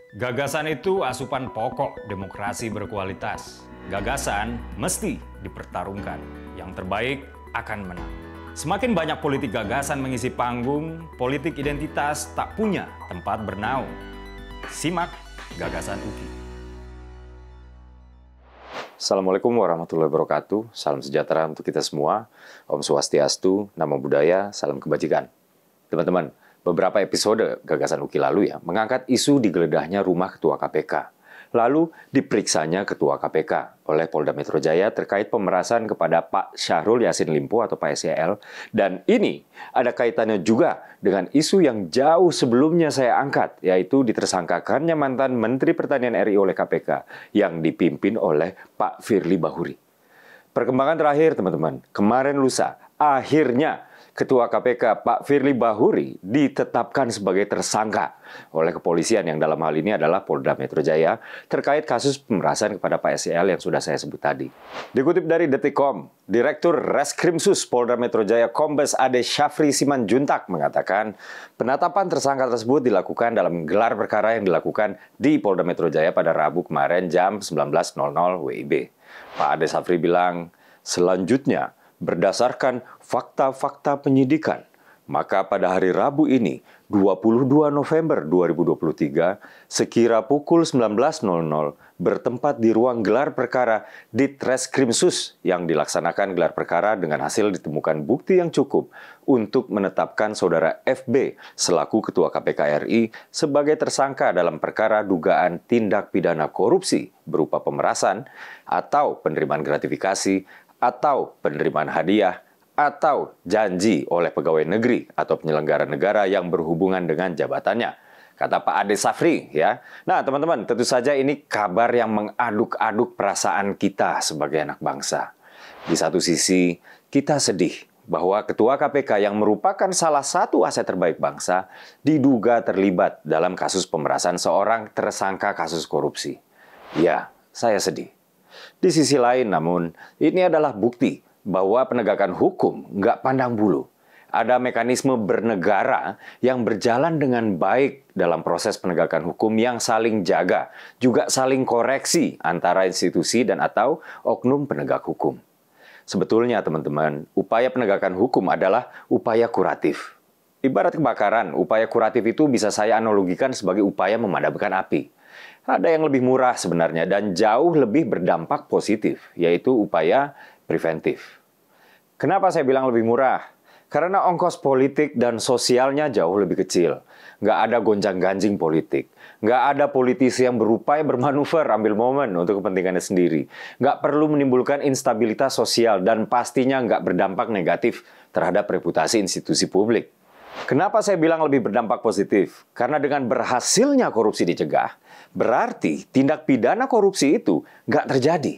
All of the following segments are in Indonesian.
Gagasan itu asupan pokok demokrasi berkualitas. Gagasan mesti dipertarungkan. Yang terbaik akan menang. Semakin banyak politik gagasan mengisi panggung, politik identitas tak punya tempat bernaung. Simak Gagasan UKI. Assalamualaikum warahmatullahi wabarakatuh. Salam sejahtera untuk kita semua. Om Swastiastu, Namo Buddhaya, salam kebajikan. Teman-teman, beberapa episode Gagasan UKI lalu mengangkat isu digeleddahnya rumah Ketua KPK. Lalu diperiksanya Ketua KPK oleh Polda Metro Jaya terkait pemerasan kepada Pak Syahrul Yassin Limpo atau Pak SYL. Dan ini ada kaitannya juga dengan isu yang jauh sebelumnya saya angkat, yaitu ditersangkakannya mantan Menteri Pertanian RI oleh KPK yang dipimpin oleh Pak Firly Bahuri. Perkembangan terakhir teman-teman, kemarin lusa, akhirnya Ketua KPK Pak Firly Bahuri ditetapkan sebagai tersangka oleh kepolisian yang dalam hal ini adalah Polda Metro Jaya terkait kasus pemerasan kepada Pak SYL yang sudah saya sebut tadi. Dikutip dari Detikcom, Direktur Reskrimsus Polda Metro Jaya Kombes Ade Syafri Simanjuntak mengatakan penetapan tersangka tersebut dilakukan dalam gelar perkara yang dilakukan di Polda Metro Jaya pada Rabu kemarin jam 19.00 WIB. Pak Ade Syafri bilang, selanjutnya berdasarkan fakta-fakta penyidikan, maka pada hari Rabu ini, 22 November 2023, sekira pukul 19.00, bertempat di ruang gelar perkara Ditreskrimsus yang dilaksanakan gelar perkara dengan hasil ditemukan bukti yang cukup untuk menetapkan saudara FB selaku Ketua KPK RI sebagai tersangka dalam perkara dugaan tindak pidana korupsi berupa pemerasan atau penerimaan gratifikasi atau penerimaan hadiah, atau janji oleh pegawai negeri atau penyelenggara negara yang berhubungan dengan jabatannya. Kata Pak Ade Syafri, ya. Nah, teman-teman, tentu saja ini kabar yang mengaduk-aduk perasaan kita sebagai anak bangsa. Di satu sisi, kita sedih bahwa Ketua KPK yang merupakan salah satu aset terbaik bangsa diduga terlibat dalam kasus pemerasan seorang tersangka kasus korupsi. Ya, saya sedih. Di sisi lain namun, ini adalah bukti bahwa penegakan hukum nggak pandang bulu. Ada mekanisme bernegara yang berjalan dengan baik dalam proses penegakan hukum yang saling jaga, juga saling koreksi antara institusi dan atau oknum penegak hukum. Sebetulnya teman-teman, upaya penegakan hukum adalah upaya kuratif. Ibarat kebakaran, upaya kuratif itu bisa saya analogikan sebagai upaya memadamkan api. Ada yang lebih murah sebenarnya dan jauh lebih berdampak positif, yaitu upaya preventif. Kenapa saya bilang lebih murah? Karena ongkos politik dan sosialnya jauh lebih kecil. Nggak ada gonjang-ganjing politik. Nggak ada politisi yang berupaya bermanuver ambil momen untuk kepentingannya sendiri. Nggak perlu menimbulkan instabilitas sosial dan pastinya nggak berdampak negatif terhadap reputasi institusi publik. Kenapa saya bilang lebih berdampak positif? Karena dengan berhasilnya korupsi dicegah, berarti tindak pidana korupsi itu nggak terjadi.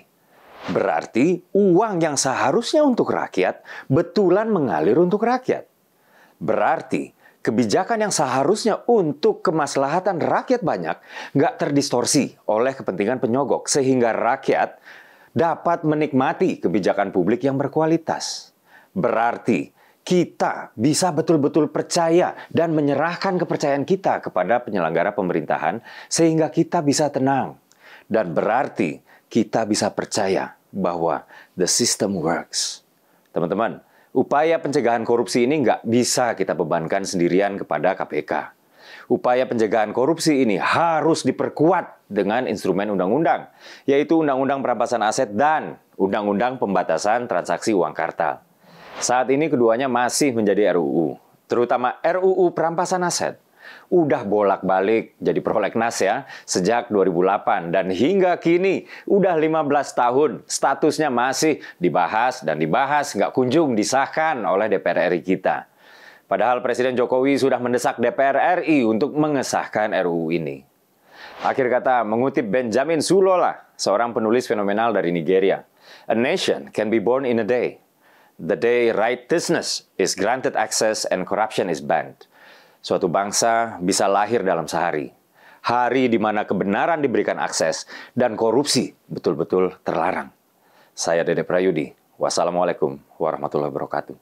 Berarti uang yang seharusnya untuk rakyat betulan mengalir untuk rakyat. Berarti kebijakan yang seharusnya untuk kemaslahatan rakyat banyak nggak terdistorsi oleh kepentingan penyogok sehingga rakyat dapat menikmati kebijakan publik yang berkualitas. Berarti kita bisa betul-betul percaya dan menyerahkan kepercayaan kita kepada penyelenggara pemerintahan sehingga kita bisa tenang. Dan berarti kita bisa percaya bahwa the system works. Teman-teman, upaya pencegahan korupsi ini nggak bisa kita bebankan sendirian kepada KPK. Upaya pencegahan korupsi ini harus diperkuat dengan instrumen undang-undang, yaitu Undang-Undang Perampasan Aset dan Undang-Undang Pembatasan Transaksi Uang Kartal. Saat ini keduanya masih menjadi RUU, terutama RUU Perampasan Aset. Udah bolak-balik jadi prolegnas ya, sejak 2008 dan hingga kini udah 15 tahun statusnya masih dibahas dan dibahas nggak kunjung disahkan oleh DPR RI kita. Padahal Presiden Jokowi sudah mendesak DPR RI untuk mengesahkan RUU ini. Akhir kata mengutip Benjamin Sulola, seorang penulis fenomenal dari Nigeria. A nation can be born in a day. The day righteousness is granted access and corruption is banned. Suatu bangsa bisa lahir dalam sehari. Hari di mana kebenaran diberikan akses dan korupsi betul-betul terlarang. Saya Dede Prayudi. Wassalamualaikum warahmatullahi wabarakatuh.